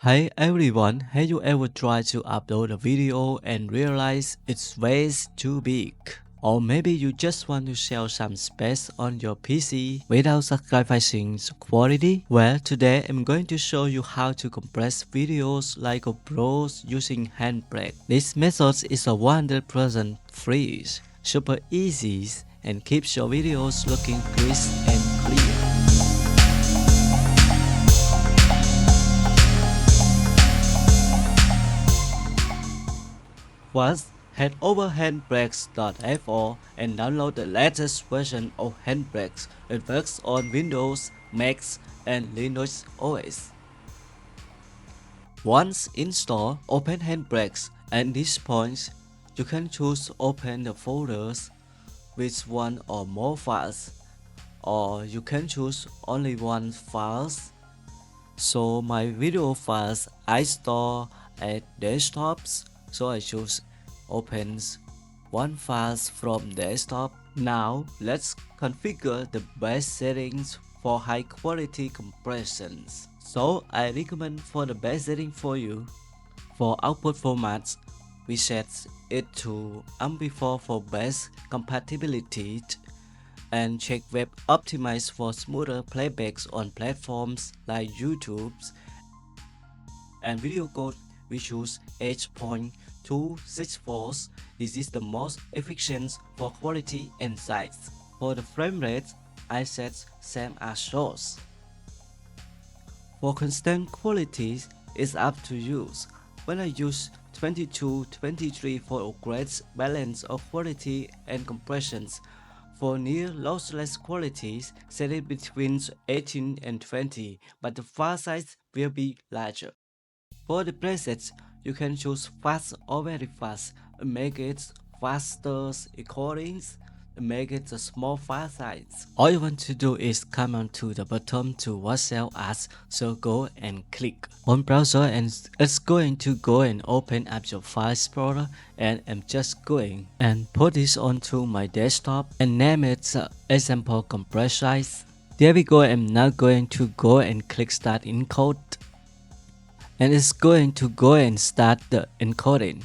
Hey everyone, have you ever tried to upload a video and realize it's way too big? Or maybe you just want to share some space on your PC without sacrificing quality? Well, today I'm going to show you how to compress videos like a pros using Handbrake. This method is a 100% free, super easy, and keeps your videos looking crisp and clear. First, head over handbrakes.fo and download the latest version of Handbrakes. It works on Windows, Macs, and Linux OS. Once installed, open Handbrakes. At this point, you can choose open the folders with one or more files, or you can choose only one files. So my video files I store at desktops, so I choose opens one files from desktop. Now let's configure the best settings for high quality compressions. So I recommend for the best setting for you. For output formats, we set it to MP4 for best compatibility and check web optimize for smoother playbacks on platforms like YouTube. And video code, we choose 8.264. This is the most efficient for quality and size. For the frame rate, I set same as source. For constant quality, it's up to you. When I use 22-23 for a great balance of quality and compressions. For near lossless qualities, set it between 18 and 20, but the file size will be larger. For the presets, you can choose fast or very fast, make it faster recordings, make it a small file size. All you want to do is come on to the bottom to WhatsApp as, so go and click on browser and it's going to go and open up your file explorer, and I'm just going and put this onto my desktop and name it example compressors. There we go. I'm now going to go and click start encode, and it's going to go and start the encoding.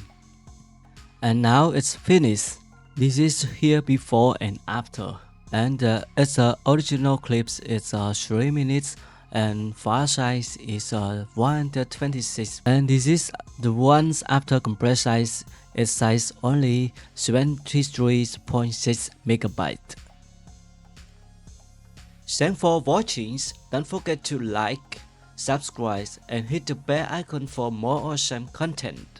And now it's finished. This is here before and after, and it's original clips. It's 3 minutes and file size is 126, and this is the ones after compress size. Its size only 73.6 megabyte. Thanks for watching. Don't forget to like, subscribe, and hit the bell icon for more awesome content.